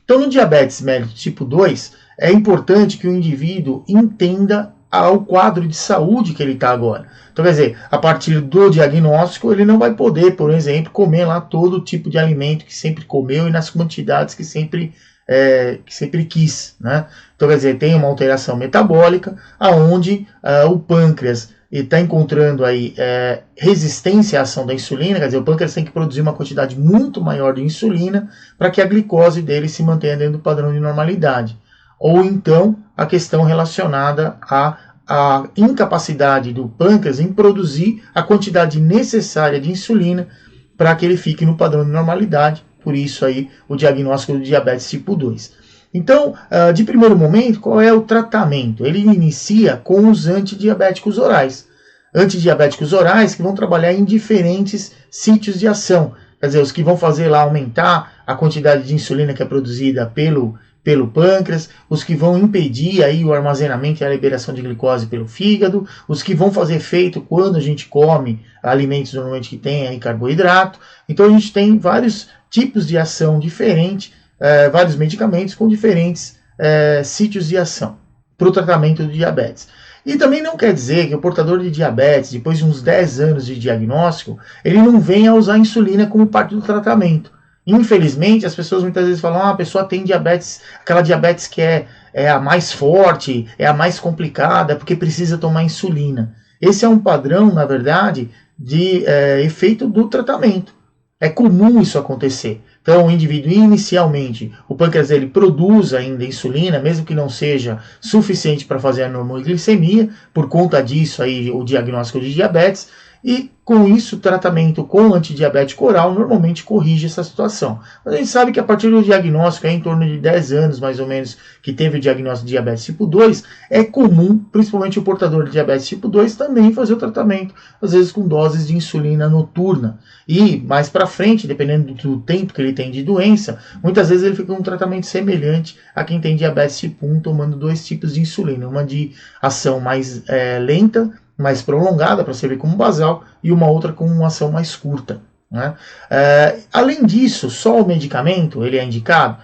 Então, no diabetes mellitus tipo 2, é importante que o indivíduo entenda o quadro de saúde que ele está agora. Então, quer dizer, a partir do diagnóstico, ele não vai poder, por exemplo, comer lá todo tipo de alimento que sempre comeu e nas quantidades que sempre quis, né? Então, quer dizer, tem uma alteração metabólica, aonde o pâncreas está encontrando aí resistência à ação da insulina, quer dizer, o pâncreas tem que produzir uma quantidade muito maior de insulina para que a glicose dele se mantenha dentro do padrão de normalidade. Ou então, a questão relacionada à incapacidade do pâncreas em produzir a quantidade necessária de insulina para que ele fique no padrão de normalidade. Por isso aí o diagnóstico do diabetes tipo 2. Então, de primeiro momento, qual é o tratamento? Ele inicia com os antidiabéticos orais. Antidiabéticos orais que vão trabalhar em diferentes sítios de ação. Quer dizer, os que vão fazer lá aumentar a quantidade de insulina que é produzida pelo pâncreas, os que vão impedir aí o armazenamento e a liberação de glicose pelo fígado, os que vão fazer efeito quando a gente come alimentos normalmente que tem aí carboidrato. Então a gente tem vários tipos de ação diferentes, vários medicamentos com diferentes sítios de ação para o tratamento do diabetes. E também não quer dizer que o portador de diabetes, depois de uns 10 anos de diagnóstico, ele não venha a usar insulina como parte do tratamento. Infelizmente, as pessoas muitas vezes falam, a pessoa tem diabetes, aquela diabetes que é a mais forte, é a mais complicada, porque precisa tomar insulina. Esse é um padrão, na verdade, de efeito do tratamento. É comum isso acontecer. Então, o indivíduo, inicialmente, o pâncreas dele produz ainda insulina, mesmo que não seja suficiente para fazer a normoglicemia, por conta disso aí o diagnóstico de diabetes, e com isso o tratamento com antidiabético oral normalmente corrige essa situação. Mas a gente sabe que a partir do diagnóstico, em torno de 10 anos mais ou menos, que teve o diagnóstico de diabetes tipo 2, é comum, principalmente o portador de diabetes tipo 2, também fazer o tratamento, às vezes com doses de insulina noturna. E mais para frente, dependendo do tempo que ele tem de doença, muitas vezes ele fica com um tratamento semelhante a quem tem diabetes tipo 1, tomando 2 tipos de insulina, uma de ação mais lenta, mais prolongada para servir como basal e uma outra com uma ação mais curta, né? Além disso, só o medicamento ele é indicado?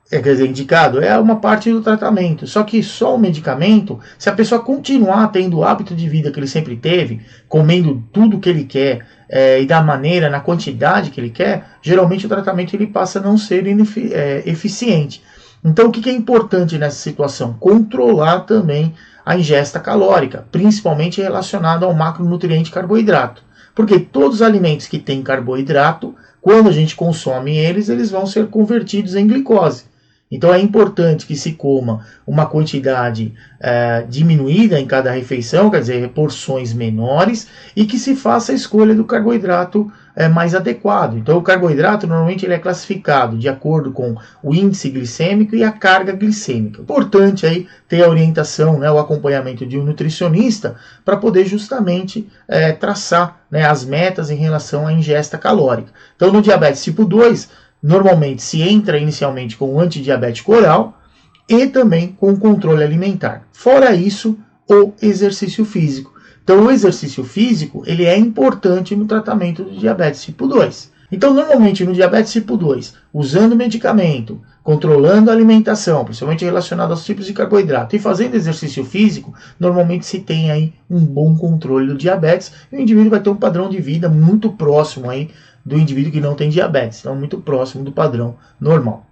Quer dizer, indicado é uma parte do tratamento, só que só o medicamento, se a pessoa continuar tendo o hábito de vida que ele sempre teve, comendo tudo que ele quer e da maneira, na quantidade que ele quer, geralmente o tratamento ele passa a não ser eficiente. Então o que é importante nessa situação? Controlar também a ingesta calórica, principalmente relacionada ao macronutriente carboidrato. Porque todos os alimentos que têm carboidrato, quando a gente consome eles, eles vão ser convertidos em glicose. Então é importante que se coma uma quantidade diminuída em cada refeição, quer dizer, porções menores, e que se faça a escolha do carboidrato mais adequado. Então o carboidrato normalmente ele é classificado de acordo com o índice glicêmico e a carga glicêmica. Importante aí ter a orientação, o acompanhamento de um nutricionista para poder justamente traçar as metas em relação à ingesta calórica. Então no diabetes tipo 2, normalmente se entra inicialmente com o antidiabético oral e também com o controle alimentar. Fora isso, o exercício físico. Então o exercício físico ele é importante no tratamento do diabetes tipo 2. Então normalmente no diabetes tipo 2, usando medicamento, controlando a alimentação, principalmente relacionada aos tipos de carboidrato e fazendo exercício físico, normalmente se tem aí um bom controle do diabetes e o indivíduo vai ter um padrão de vida muito próximo aí do indivíduo que não tem diabetes, então muito próximo do padrão normal.